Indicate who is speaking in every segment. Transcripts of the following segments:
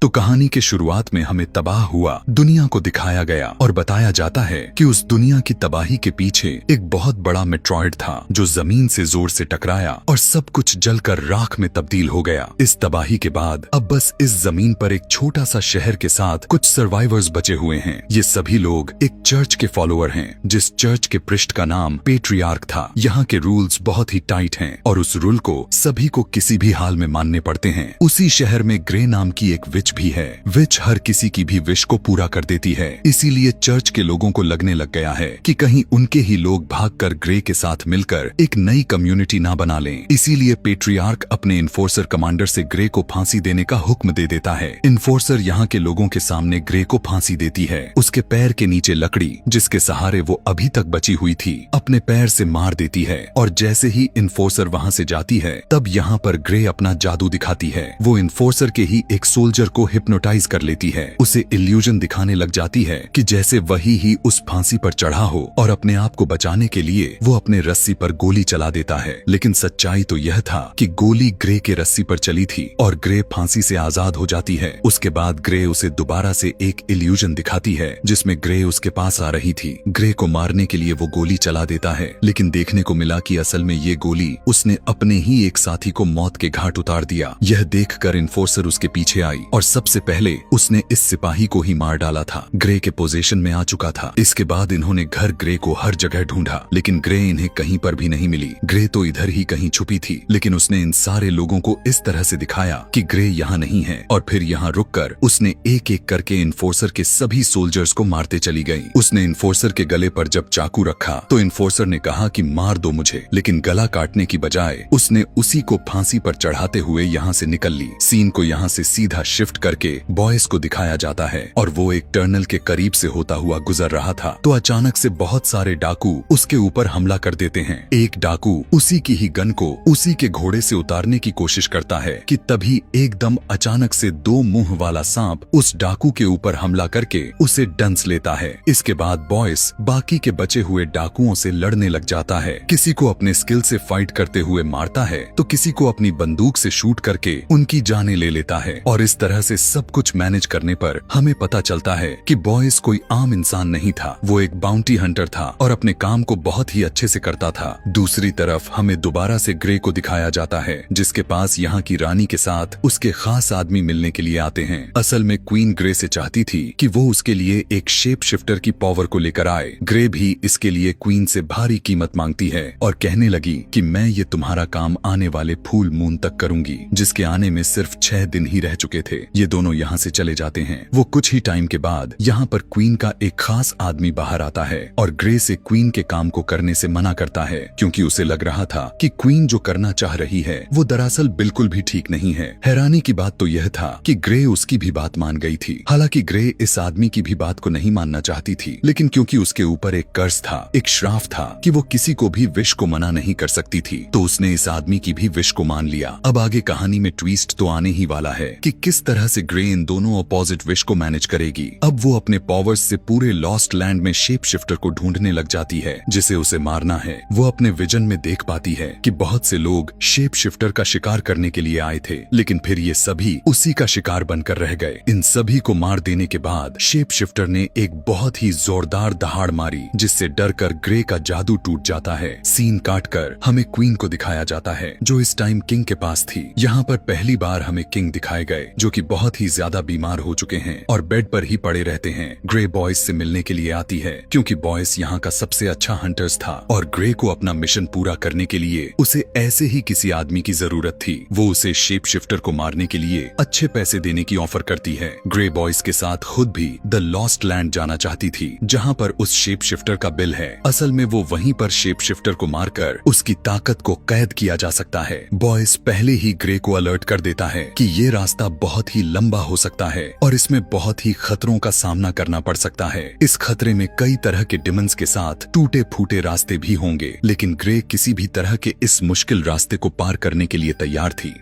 Speaker 1: तो कहानी के शुरुआत में हमें तबाह हुआ दुनिया को दिखाया गया और बताया जाता है कि उस दुनिया की तबाही के पीछे एक बहुत बड़ा मेट्रॉइड था जो जमीन से जोर से टकराया और सब कुछ जलकर राख में तब्दील हो गया। इस तबाही के बाद अब बस इस जमीन पर एक छोटा सा शहर के साथ कुछ सर्वाइवर्स बचे हुए हैं। ये सभी लोग एक चर्च के फॉलोअर हैं, जिस चर्च के पृष्ठ का नाम पेट्रियार्क था। यहाँ के रूल्स बहुत ही टाइट हैं और उस रूल को सभी को किसी भी हाल में मानने पड़ते हैं। उसी शहर में ग्रे नाम की एक विच भी है। विच हर किसी की भी विश को पूरा कर देती है, इसीलिए चर्च के लोगों को लगने लग गया है कि कहीं उनके ही लोग भागकर ग्रे के साथ मिलकर एक नई कम्युनिटी ना बना लें। इसीलिए पेट्रियार्क अपने इन्फोर्सर कमांडर से ग्रे को फांसी देने का हुक्म दे देता है। इन्फोर्सर यहाँ के लोगों के सामने ग्रे को फांसी देती है। उसके पैर के नीचे लकड़ी जिसके सहारे वो अभी तक बची हुई थी अपने पैर से मार देती है और जैसे ही इन्फोर्सर वहाँ से जाती है तब यहाँ पर ग्रे अपना जादू दिखाती है। वो इन्फोर्सर के ही एक सोल्जर को हिप्नोटाइज कर लेती है। उसे इल्यूजन दिखाने लग जाती है कि जैसे वही ही उस फांसी पर चढ़ा हो और अपने आप को बचाने के लिए वो अपने रस्सी पर गोली चला देता है। लेकिन सच्चाई तो यह था कि गोली ग्रे के रस्सी पर चली थी और ग्रे फांसी से आजाद हो जाती है। उसके बाद ग्रे उसे दोबारा से एक इल्यूजन दिखाती है जिसमें ग्रे उसके पास आ रही थी। ग्रे को मारने के लिए वो गोली चला देता है, लेकिन देखने को मिला कि असल में ये गोली उसने अपने ही एक साथी को मौत के घाट उतार दिया। यह देखकर इन्फोर्सर उसके पीछे आई और सबसे पहले उसने इस सिपाही को ही मार डाला था। ग्रे के पोजीशन में आ चुका था। इसके बाद इन्होंने घर ग्रे को हर जगह ढूंढा, लेकिन ग्रे इन्हें कहीं पर भी नहीं मिली। ग्रे तो इधर ही कहीं छुपी थी, लेकिन उसने इन सारे लोगों को इस तरह से दिखाया कि ग्रे यहाँ नहीं है और फिर यहाँ रुककर उसने एक एक करके इन्फोर्सर के सभी सोल्जर्स को मारते चली गई। उसने इन्फोर्सर के गले पर जब चाकू रखा तो इन्फोर्सर ने कहा कि मार दो मुझे, लेकिन गला काटने की बजाय उसने उसी को फांसी पर चढ़ाते हुए यहाँ से निकल ली। सीन को यहाँ से सीधा शिफ्ट करके बॉयज को दिखाया जाता है और वो एक टर्नल के करीब से होता हुआ गुजर रहा था तो अचानक से बहुत सारे डाकू उसके ऊपर हमला कर देते हैं। एक डाकू उसी की ही गन को उसी के घोड़े से उतारने की कोशिश करता है कि तभी एकदम अचानक से दो मुंह वाला सांप उस डाकू के ऊपर हमला करके उसे डंस लेता है। इसके बाद बॉयस बाकी के बचे हुए डाकुओं से लड़ने लग जाता है। किसी को अपने स्किल से फाइट करते हुए मारता है तो किसी को अपनी बंदूक से शूट करके उनकी जानें ले लेता है। और इस तरह से सब कुछ मैनेज करने पर हमें पता चलता है कि बॉयस कोई आम इंसान नहीं था, वो एक बाउंटी हंटर था और अपने काम को बहुत ही अच्छे से करता था। दूसरी तरफ हमें दोबारा से ग्रे को दिखाया जाता है जिसके पास यहाँ की रानी के साथ उसके खास आदमी मिलने के लिए आते हैं। असल में क्वीन ग्रे से चाहती थी कि वो उसके लिए एक शेप शिफ्टर की पावर को लेकर आए। ग्रे भी इसके लिए क्वीन से भारी कीमत मांगती है और कहने लगी कि मैं ये तुम्हारा काम आने वाले फुल मून तक करूंगी, जिसके आने में सिर्फ 6 दिन ही रह चुके थे। ये दोनों यहाँ से चले जाते हैं। वो कुछ ही टाइम के बाद यहाँ पर क्वीन का एक खास आदमी बाहर आता है और ग्रे से क्वीन के काम को करने से मना करता है, क्योंकि उसे लग रहा था कि क्वीन जो करना चाह रही है वो दरअसल बिल्कुल भी ठीक नहीं है। हैरानी की बात तो यह था कि ग्रे उसकी भी बात मान गई थी। हालांकि ग्रे इस आदमी की भी बात को नहीं मानना चाहती थी, लेकिन क्योंकि उसके ऊपर एक कर्ज था, एक श्राप था कि वो किसी को भी विश को मना नहीं कर सकती थी, तो उसने इस आदमी की भी विश को मान लिया। अब आगे कहानी में ट्विस्ट तो आने ही वाला है कि किस तरह से ग्रे इन दोनों अपोजिट विश को मैनेज करेगी। अब वो अपने पावर्स से पूरे लॉस्ट लैंड में शेप शिफ्टर को ढूंढने लग जाती है जिसे उसे मारना है। वो अपने विजन में देख पाती है कि बहुत से लोग शेप शिफ्टर का शिकार करने के लिए आए थे, लेकिन फिर ये सभी उसी का शिकार बनकर रह गए। इन सभी को मार देने के बाद शेप शिफ्टर ने एक बहुत ही जोरदार दहाड़ मारी जिससे डर कर ग्रे का जादू टूट जाता है। सीन काटकर हमें क्वीन को दिखाया जाता है जो इस टाइम किंग के पास थी। यहाँ पर पहली बार हमें किंग दिखाए गए जो कि बहुत ही ज्यादा बीमार हो चुके हैं और बेड पर ही पड़े रहते हैं। ग्रे बॉयस से मिलने के लिए आती है क्योंकि बॉयस यहाँ का सबसे अच्छा हंटर्स था और ग्रे को अपना मिशन पूरा करने के लिए उसे ऐसे ही किसी आदमी की जरूरत थी। वो उसे शेप शिफ्टर को मारने के लिए अच्छे पैसे देने की ऑफर करती है। ग्रे बॉयस के साथ खुद भी द लॉस्ट लैंड जाना चाहती थी जहाँ पर उस शेप शिफ्टर का बिल है। असल में वो वहीं पर शेप शिफ्टर को मारकर उसकी ताकत को कैद किया जा सकता है। बॉयस पहले ही ग्रे को अलर्ट कर देता है कि ये रास्ता बहुत ही लंबा हो सकता है और इसमें बहुत ही खतरों का सामना करना पड़ सकता है। इस खतरे में कई तरह के डिमंस के साथ टूटे फूटे रास्ते भी होंगे, लेकिन ग्रे किसी भी तरह के इस मुश्किल रास्ते को पार करने के लिए तैयार थी।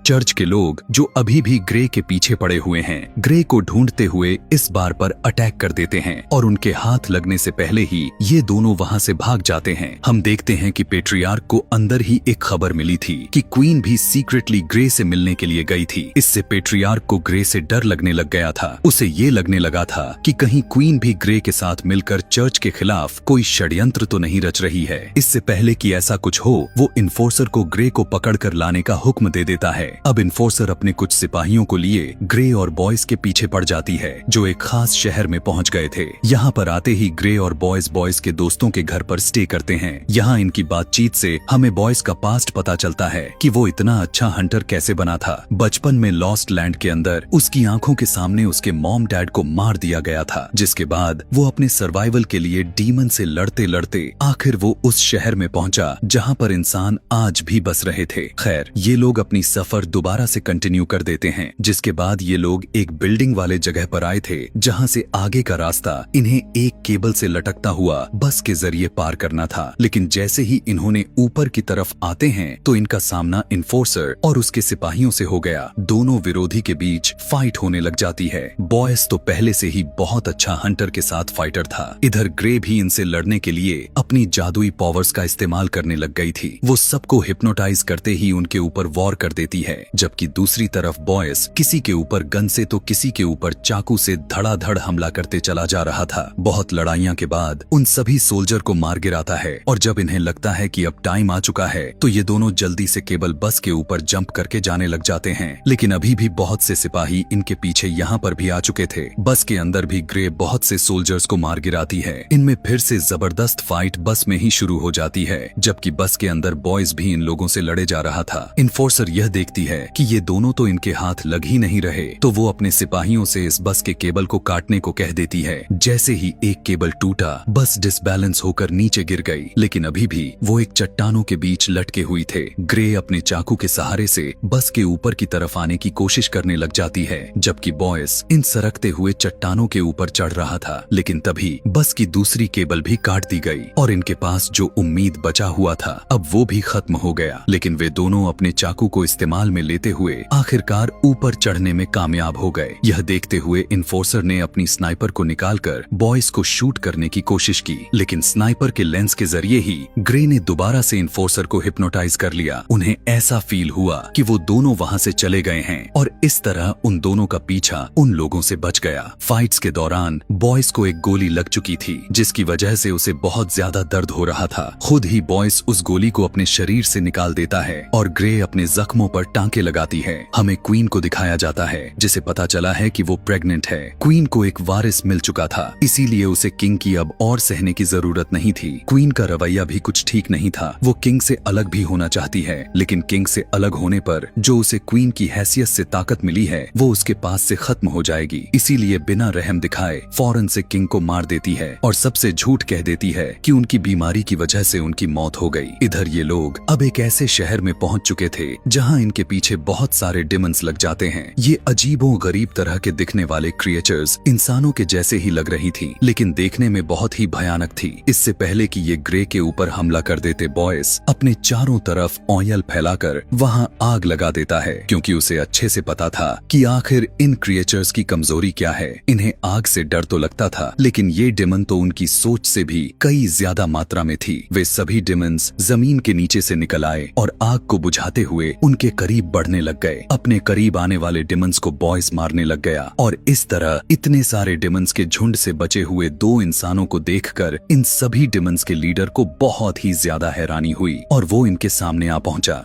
Speaker 1: चर्च के लोग जो अभी भी ग्रे के पीछे पड़े हुए हैं ग्रे को ढूंढते हुए इस बार पर अटैक कर देते हैं और उनके हाथ लगने से पहले ही ये दोनों वहाँ से भाग जाते हैं। हम देखते हैं कि पेट्रियार्क को अंदर ही एक खबर मिली थी कि क्वीन भी सीक्रेटली ग्रे से मिलने के लिए गई थी। इससे पेट्रियार्क को ग्रे से डर लगने लग गया था। उसे ये लगने लगा था कि कहीं क्वीन भी ग्रे के साथ मिलकर चर्च के खिलाफ कोई षड्यंत्र तो नहीं रच रही है। इससे पहले कि ऐसा कुछ हो वो इन्फोर्सर को ग्रे को पकड़ कर लाने का हुक्म दे देता है। अब इन्फोर्सर अपने कुछ सिपाहियों को लिए ग्रे और बॉयज के पीछे पड़ जाती है जो एक खास शहर में पहुंच गए थे। यहाँ पर आते ही ग्रे और बॉयज के दोस्तों के घर पर स्टे करते हैं। यहाँ इनकी बातचीत से हमें बॉयज का पास्ट पता चलता है कि वो इतना अच्छा हंटर कैसे बना था। बचपन में लॉस्ट लैंड के अंदर उसकी आंखों के सामने उसके मॉम डैड को मार दिया गया था, जिसके बाद वो अपने सर्वाइवल के लिए डीमन से लड़ते लड़ते आखिर वो उस शहर में पहुंचा जहाँ पर इंसान आज भी बस रहे थे। खैर ये लोग अपनी सफर दोबारा से कंटिन्यू कर देते हैं, जिसके बाद ये लोग एक बिल्डिंग वाले जगह पर आए थे जहाँ से आगे का रास्ता इन्हें एक केबल से लटकता हुआ बस के जरिए पार करना था। लेकिन जैसे ही इन्होंने ऊपर की तरफ आते हैं तो इनका सामना इन्फोर्सर और उसके सिपाहियों से हो गया। दोनों विरोधी के बीच फाइट होने लग जाती है। बॉयस तो पहले से ही बहुत अच्छा हंटर के साथ फाइटर था। इधर ग्रे भी इनसे लड़ने के लिए अपनी जादुई पावर्स का इस्तेमाल करने लग गई थी। वो सबको हिप्नोटाइज करते ही उनके ऊपर वॉर कर देती है, जबकि दूसरी तरफ बॉयस किसी के ऊपर गन से तो किसी के ऊपर चाकू से धड़ाधड़ हमला करते चला जा रहा था। बहुत लड़ाइयां के बाद उन सभी सोल्जर को मार गिराता है और जब इन्हें लगता है कि अब टाइम आ चुका है तो ये दोनों जल्दी से केवल बस के ऊपर जंप करके जाने लग जाते हैं। लेकिन अभी भी बहुत से सिपाही इनके पीछे यहाँ पर भी आ चुके थे। बस के अंदर भी ग्रे बहुत से सोल्जर्स को मार गिराती है। इनमें फिर से जबरदस्त फाइट बस में ही शुरू हो जाती है, जबकि बस के अंदर बॉयज भी इन लोगों से लड़े जा रहा था। इन्फोर्सर यह देखती है कि ये दोनों तो इनके हाथ लग ही नहीं रहे, तो वो अपने सिपाहियों से इस बस के केबल को काटने को कह देती है। जैसे ही एक केबल टूटा बस डिसबैलेंस होकर नीचे गिर गई, लेकिन अभी भी वो एक चट्टानों के बीच लटके हुई थे। ग्रे अपने चाकू के सहारे से बस के ऊपर की तरफ आने की कोशिश करने लग जाती है, जबकि बॉयस इन सरकते हुए चट्टानों के ऊपर चढ़ रहा था। लेकिन तभी बस की दूसरी केबल भी काट दी गई और इनके पास जो उम्मीद बचा हुआ था अब वो भी खत्म हो गया। लेकिन वे दोनों अपने चाकू को इस्तेमाल में लेते हुए आखिरकार ऊपर चढ़ने में कामयाब हो गए। यह देखते हुए इन्फोर्सर ने अपनी स्नाइपर को निकालकर बॉयज को शूट करने की कोशिश की, लेकिन स्नाइपर के लेंस के जरिए ही ग्रे ने दोबारा से इन्फोर्सर को हिप्नोटाइज कर लिया। उन्हें ऐसा फील हुआ कि वो दोनों वहां से चले गए हैं और इस तरह उन दोनों का पीछा उन लोगों से बच गया। फाइट्स के दौरान बॉयज को एक गोली लग चुकी थी, जिसकी वजह से उसे बहुत ज्यादा दर्द हो रहा था। खुद ही बॉयज उस गोली को अपने शरीर से निकाल देता है और ग्रे अपने जख्मों पर टांके लगाती है। हमें क्वीन को दिखाया जाता है, जिसे पता चला है कि वो प्रेग्नेंट है। क्वीन को एक वारिस मिल चुका था, इसीलिए उसे किंग की अब और सहने की जरूरत नहीं थी। क्वीन का रवैया भी कुछ ठीक नहीं था। वो किंग से अलग भी होना चाहती है, लेकिन किंग से अलग होने पर जो उसे क्वीन की हैसियत से ताकत मिली है वो उसके पास से खत्म हो जाएगी। इसीलिए बिना रहम दिखाए फौरन से किंग को मार देती है और सबसे झूठ कह देती है कि उनकी बीमारी की वजह से उनकी मौत हो गई। इधर ये लोग अब एक ऐसे शहर में पहुंच चुके थे जहां इनके पीछे बहुत सारे डिमंस लग जाते हैं। ये अजीबो गरीब तरह के दिखने वाले क्रिएचर्स इंसानों के जैसे ही लग रही थी, लेकिन देखने में बहुत ही भयानक थी। इससे पहले कि ये ग्रे के ऊपर हमला कर देते बॉयस अपने चारों तरफ ऑयल फैलाकर वहां आग लगा देता है, क्योंकि उसे अच्छे से पता था कि आखिर इन क्रिएचर्स की कमजोरी क्या है। इन्हें आग से डर तो लगता था, लेकिन ये डिमन तो उनकी सोच से भी कई ज्यादा मात्रा में थी। वे सभी डिमंस जमीन के नीचे से निकल आए और आग को बुझाते हुए उनके करीब बढ़ने लग गए। अपने करीब आने वाले डिमंस को बॉयस मारने लग गया और इस तरह इतने सारे डिमंस के झुंड से बचे हुए दो इंसानों को देखकर इन सभी डिमंस के लीडर को बहुत ही ज्यादा हैरानी हुई और वो इनके सामने आ पहुंचा।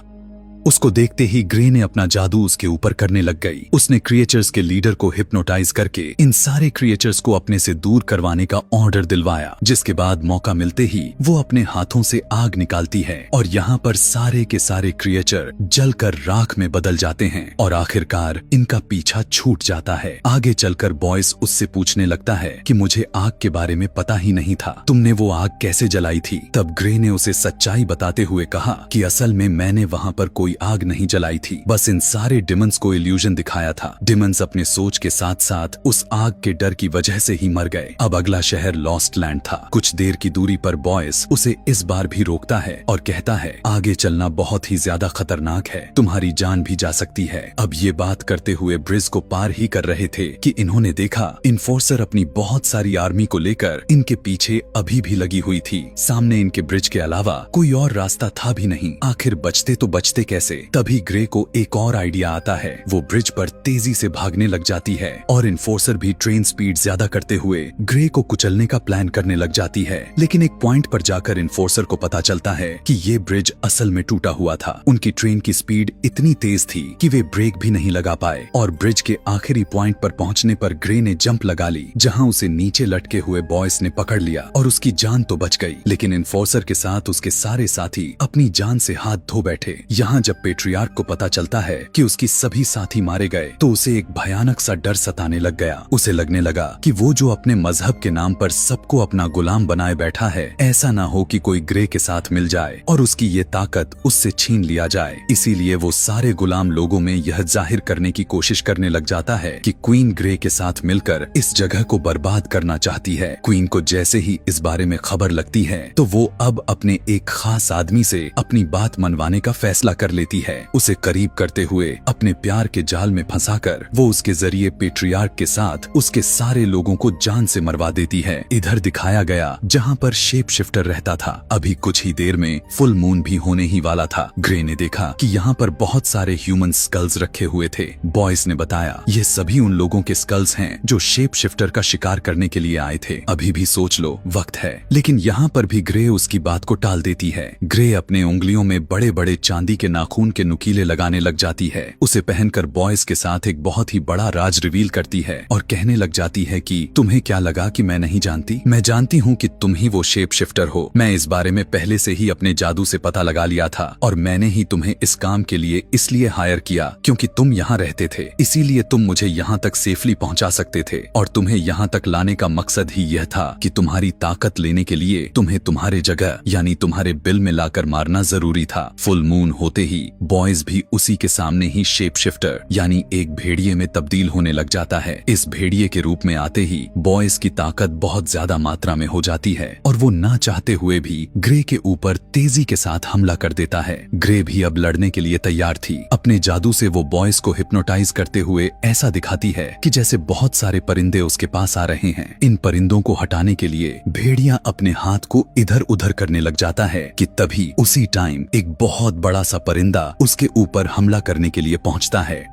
Speaker 1: उसको देखते ही ग्रे ने अपना जादू उसके ऊपर करने लग गई। उसने क्रिएचर्स के लीडर को हिप्नोटाइज करके इन सारे क्रिएचर्स को अपने से दूर करवाने का ऑर्डर दिलवाया, जिसके बाद मौका मिलते ही वो अपने हाथों से आग निकालती है और यहाँ पर सारे के सारे क्रिएचर जलकर राख में बदल जाते हैं और आखिरकार इनका पीछा छूट जाता है। आगे चलकर बॉयस उससे पूछने लगता है कि मुझे आग के बारे में पता ही नहीं था, तुमने वो आग कैसे जलाई थी? तब ग्रे ने उसे सच्चाई बताते हुए कहा कि असल में मैंने वहाँ पर कोई आग नहीं जलाई थी, बस इन सारे डिमंस को इल्यूजन दिखाया था। डिमंस अपने सोच के साथ साथ उस आग के डर की वजह से ही मर गए। अब अगला शहर लॉस्ट लैंड था। कुछ देर की दूरी पर बॉयस उसे इस बार भी रोकता है और कहता है, आगे चलना बहुत ही ज्यादा खतरनाक है, तुम्हारी जान भी जा सकती है। अब ये बात करते हुए ब्रिज को पार ही कर रहे थे कि इन्होंने देखा इन्फोर्सर अपनी बहुत सारी आर्मी को लेकर इनके पीछे अभी भी लगी हुई थी। सामने इनके ब्रिज के अलावा कोई और रास्ता था भी नहीं। आखिर बचते तो बचते कैसे? तभी ग्रे को एक और आइडिया आता है। वो ब्रिज पर तेजी से भागने लग जाती है और इन्फोर्सर भी ट्रेन स्पीड ज्यादा करते हुए ग्रे को कुचलने का प्लान करने लग जाती है। लेकिन एक पॉइंट पर जाकर इन्फोर्सर को पता चलता है कि ये ब्रिज असल में टूटा हुआ था। उनकी ट्रेन की स्पीड इतनी तेज थी कि वे ब्रेक भी नहीं लगा पाए और ब्रिज के आखिरी पॉइंट पर पहुंचने पर ग्रे ने जंप लगा ली, जहां उसे नीचे लटके हुए बॉयस ने पकड़ लिया और उसकी जान तो बच गई, लेकिन इन्फोर्सर के साथ उसके सारे साथी अपनी जान से हाथ धो बैठे। यहाँ जब पेट्रियार्क को पता चलता है कि उसकी सभी साथी मारे गए तो उसे एक भयानक सा डर सताने लग गया। उसे लगने लगा कि वो जो अपने मजहब के नाम पर सबको अपना गुलाम बनाए बैठा है, ऐसा ना हो कि कोई ग्रे के साथ मिल जाए और उसकी ये ताकत उससे छीन लिया जाए। इसीलिए वो सारे गुलाम लोगों में यह जाहिर करने की कोशिश करने लग जाता है कि क्वीन ग्रे के साथ मिलकर इस जगह को बर्बाद करना चाहती है। क्वीन को जैसे ही इस बारे में खबर लगती है तो वो अब अपने एक खास आदमी से अपनी बात मनवाने का फैसला कर लेती है। उसे करीब करते हुए अपने प्यार के जाल में फंसाकर वो उसके जरिए पेट्रियार्क के साथ उसके सारे लोगों को जान से मरवा देती है। इधर दिखाया गया जहाँ पर शेप शिफ्टर रहता था। अभी कुछ ही देर में फुल मून भी होने ही वाला था। ग्रे ने देखा कि यहाँ पर बहुत सारे ह्यूमन स्कल्स रखे हुए थे। बॉयस ने बताया ये सभी उन लोगों के स्कल्स हैं जो शेप शिफ्टर का शिकार करने के लिए आए थे। अभी भी सोच लो, वक्त है। लेकिन यहाँ पर भी ग्रे उसकी बात को टाल देती है। ग्रे अपने उंगलियों में बड़े बड़े चांदी के नाखून के नुकीले लगाने लग जाती है। उसे पहनकर बॉयस के साथ एक बहुत ही बड़ा राज रिवील करती है और कहने लग जाती है कि तुम्हें क्या लगा कि मैं नहीं जानती? मैं जानती हूँ कि तुम ही वो शेप शिफ्टर हो। मैं इस बारे में पहले से ही अपने जादू से पता लगा लिया था और मैंने ही तुम्हें इस काम के लिए इसलिए हायर किया क्योंकि तुम यहाँ रहते थे, इसीलिए तुम मुझे यहाँ तक सेफली पहुँचा सकते थे और तुम्हें यहाँ तक लाने का मकसद ही यह था कि तुम्हारी ताकत लेने के लिए तुम्हें तुम्हारे जगह यानी तुम्हारे बिल में लाकर मारना जरूरी था। फुल मून होते ही बॉयज भी उसी के सामने ही शेप शिफ्टर यानी एक भेड़िए में तब्दील होने लग जाता है। इस भेड़िए के रूप में आते ही बॉयज की ताकत बहुत ज्यादा मात्रा में हो जाती है और वो ना चाहते हुए भी ग्रे के ऊपर तेजी के साथ हमला कर देता है। ग्रे भी अब लड़ने के लिए तैयार थी। अपने जादू से वो बॉयज को हिप्नोटाइज करते हुए ऐसा दिखाती है कि जैसे बहुत सारे परिंदे उसके पास आ रहे हैं। इन परिंदों को हटाने के लिए भेड़िया अपने हाथ को इधर उधर करने लग जाता है कि तभी उसी टाइम एक बहुत बड़ा सा परिंदा उसके ऊपर हमला करने के लिए पहुंचता है।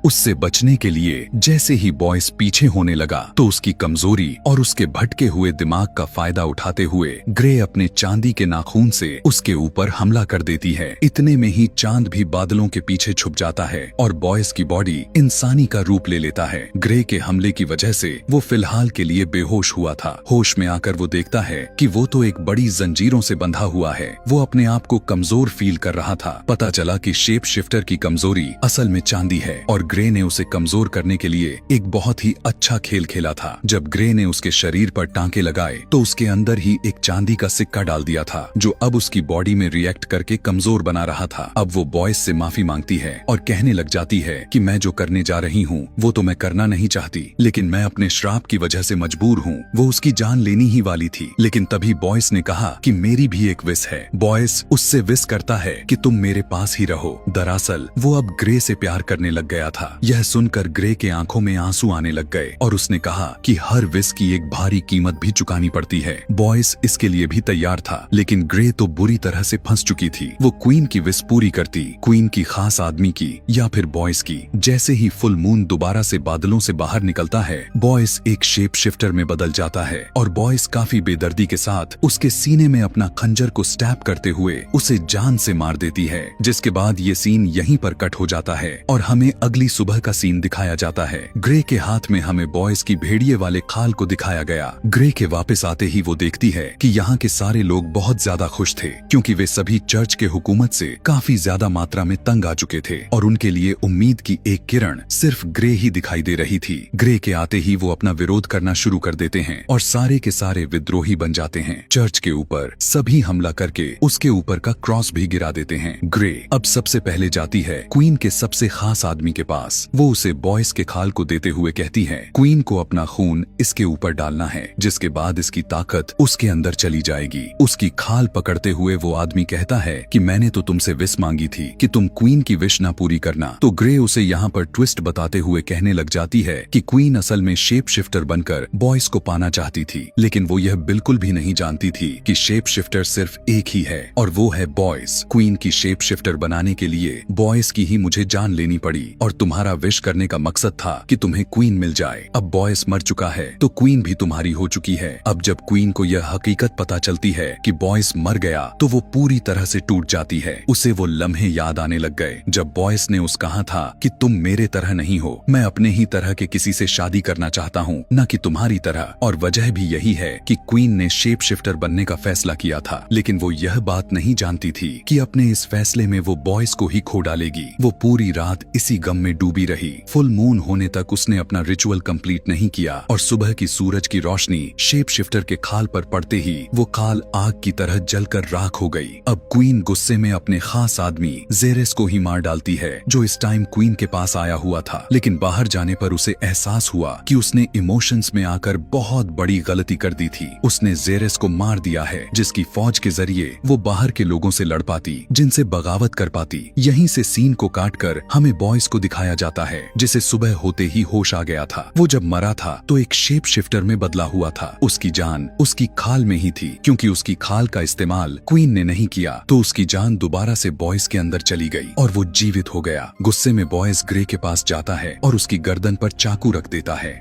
Speaker 1: उससे बचने के लिए जैसे ही बॉयस पीछे होने लगा तो उसकी कमजोरी और उसके भटके हुए दिमाग का फायदा उठाते हुए ग्रे अपने चांदी के नाखून से उसके ऊपर हमला कर देती है। इतने में ही चांद भी बादलों के पीछे छुप जाता है और बॉयस की बॉडी इंसानी का रूप ले लेता है। ग्रे के हमले की वजह से वो फिलहाल के लिए बेहोश हुआ था। होश में आकर वो देखता है कि वो तो एक बड़ी जंजीरों से बंधा हुआ है। वो अपने आप को कमजोर फील कर रहा था। पता चला कि शेप शिफ्टर की कमजोरी असल में चांदी है और ग्रे ने उसे कमजोर करने के लिए एक बहुत ही अच्छा खेल खेला था। जब ग्रे ने उसके शरीर पर टांके लगाए तो उसके अंदर ही एक चांदी का सिक्का डाल दिया था जो अब उसकी बॉडी में रिएक्ट करके कमजोर बना रहा था। अब वो बॉयस से माफी मांगती है और कहने लग जाती है कि मैं जो करने जा रही हूँ वो तो मैं करना नहीं चाहती, लेकिन मैं अपने श्राप की वजह से मजबूर हूँ। वो उसकी जान लेनी ही वाली थी, लेकिन तभी बॉयस ने कहा कि मेरी भी एक विश है। बॉयस उससे विश करता है कि तुम मेरे पास ही रहो। दरअसल वो अब ग्रे से प्यार करने लग गया था। यह सुनकर ग्रे के आंखों में आंसू आने लग गए और उसने कहा कि हर विश की एक भारी कीमत भी चुकानी पड़ती है। बॉयस इसके लिए भी तैयार था, लेकिन ग्रे तो बुरी तरह से फंस चुकी थी। वो क्वीन की विश पूरी करती, क्वीन की खास आदमी की या फिर बॉयस की। जैसे ही फुल मून दोबारा से बादलों से बाहर निकलता है, बॉयस एक शेप शिफ्टर में बदल जाता है और बॉयस काफी बेदर्दी के साथ उसके सीने में अपना खंजर को स्टैब करते हुए उसे जान से मार देती है। जिसके बाद ये सीन यहीं पर कट हो जाता है और हमें अगली सुबह का सीन दिखाया जाता है। ग्रे के हाथ में हमें बॉयज की भेड़िए वाले खाल को दिखाया गया। ग्रे के वापस आते ही वो देखती है कि यहाँ के सारे लोग बहुत ज्यादा खुश थे, क्योंकि वे सभी चर्च के हुकूमत से काफी ज्यादा मात्रा में तंग आ चुके थे और उनके लिए उम्मीद की एक किरण सिर्फ ग्रे ही दिखाई दे रही थी। ग्रे के आते ही वो अपना विरोध करना शुरू कर देते हैं और सारे के सारे विद्रोही बन जाते हैं। चर्च के ऊपर सभी हमला करके उसके ऊपर का क्रॉस भी गिरा देते हैं। ग्रे अब सबसे पहले जाती है क्वीन के सबसे खास आदमी के पास। वो उसे बॉयज के खाल को देते हुए कहती है क्वीन को अपना खून इसके ऊपर डालना है, जिसके बाद इसकी ताकत उसके अंदर चली जाएगी। उसकी खाल पकड़ते हुए वो आदमी कहता है कि मैंने तो तुमसे विश मांगी थी कि तुम क्वीन की विश ना पूरी करना। तो ग्रे उसे यहाँ पर ट्विस्ट बताते हुए कहने लग जाती है कि क्वीन असल में शेप शिफ्टर बनकर बॉयज को पाना चाहती थी, लेकिन वो यह बिल्कुल भी नहीं जानती थी कि शेप शिफ्टर सिर्फ एक ही है और वो है बॉयज। क्वीन की शेप शिफ्टर बनाने के लिए बॉयज की ही मुझे जान लेनी पड़ी और तुम्हारा विश करने का मकसद था कि तुम्हें क्वीन मिल जाए। अब बॉयज मर चुका है तो क्वीन भी तुम्हारी हो चुकी है। अब जब क्वीन को यह हकीकत पता चलती है कि बॉयज मर गया तो वो पूरी तरह से टूट जाती है। उसे वो लम्हे याद आने लग गए जब बॉयज ने उस कहा था कि तुम मेरे तरह नहीं हो, मैं अपने ही तरह के किसी से शादी करना चाहता हूँ, न कि तुम्हारी तरह। और वजह भी यही है कि क्वीन ने शेप शिफ्टर बनने का फैसला किया था, लेकिन वो यह बात नहीं जानती थी कि अपने इस फैसले में वो बॉयज को ही खो डालेगी। वो पूरी रात इसी गम में डूबी रही। फुल मून होने तक उसने अपना रिचुअल कंप्लीट नहीं किया और सुबह की सूरज की रोशनी शेप शिफ्टर के खाल पर पड़ते ही वो खाल आग की तरह जलकर राख हो गई। अब क्वीन गुस्से में अपने खास आदमी जेरेस को ही मार डालती है, जो इस टाइम क्वीन के पास आया हुआ था। लेकिन बाहर जाने पर उसे एहसास हुआ कि उसने इमोशंस में आकर बहुत बड़ी गलती कर दी थी। उसने जेरेस को मार दिया है, जिसकी फौज के जरिए वो बाहर के लोगों से लड़ पाती, जिनसे बगावत कर पाती। यहीं से सीन को काटकर हमें बॉयज को दिखाया जाता है, जिसे सुबह होते ही होश आ गया था। वो जब मरा था तो एक शेप शिफ्टर में बदला हुआ था। उसकी जान उसकी खाल में ही थी, क्योंकि उसकी खाल का इस्तेमाल क्वीन ने नहीं किया तो उसकी जान दोबारा से बॉयज के अंदर चली गई और वो जीवित हो गया। गुस्से में बॉयज ग्रे के पास जाता है और उसकी गर्दन पर चाकू रख देता है।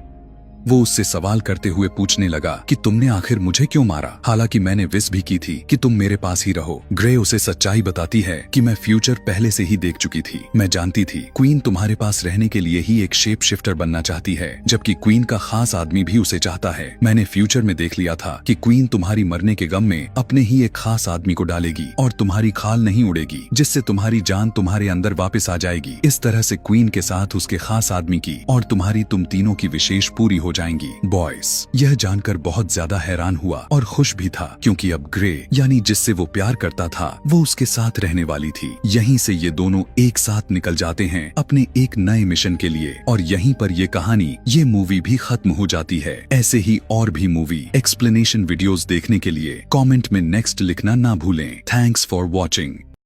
Speaker 1: वो उससे सवाल करते हुए पूछने लगा कि तुमने आखिर मुझे क्यों मारा, हालांकि मैंने विश भी की थी कि तुम मेरे पास ही रहो। ग्रे उसे सच्चाई बताती है कि मैं फ्यूचर पहले से ही देख चुकी थी। मैं जानती थी क्वीन तुम्हारे पास रहने के लिए ही एक शेप शिफ्टर बनना चाहती है, जबकि क्वीन का खास आदमी भी उसे चाहता है। मैंने फ्यूचर में देख लिया था कि क्वीन तुम्हारी मरने के गम में अपने ही एक खास आदमी को डालेगी और तुम्हारी खाल नहीं उड़ेगी, जिससे तुम्हारी जान तुम्हारे अंदर वापस आ जाएगी। इस तरह से क्वीन के साथ उसके खास आदमी की और तुम्हारी तुम तीनों की विशेष पूरी हो जाएंगी। बॉयज यह जानकर बहुत ज्यादा हैरान हुआ और खुश भी था, क्योंकि अब ग्रे यानी जिससे वो प्यार करता था वो उसके साथ रहने वाली थी। यहीं से ये दोनों एक साथ निकल जाते हैं अपने एक नए मिशन के लिए और यहीं पर ये कहानी, ये मूवी भी खत्म हो जाती है। ऐसे ही और भी मूवी एक्सप्लेनेशन वीडियोस देखने के लिए कमेंट में नेक्स्ट लिखना ना भूलें। Thanks for watching.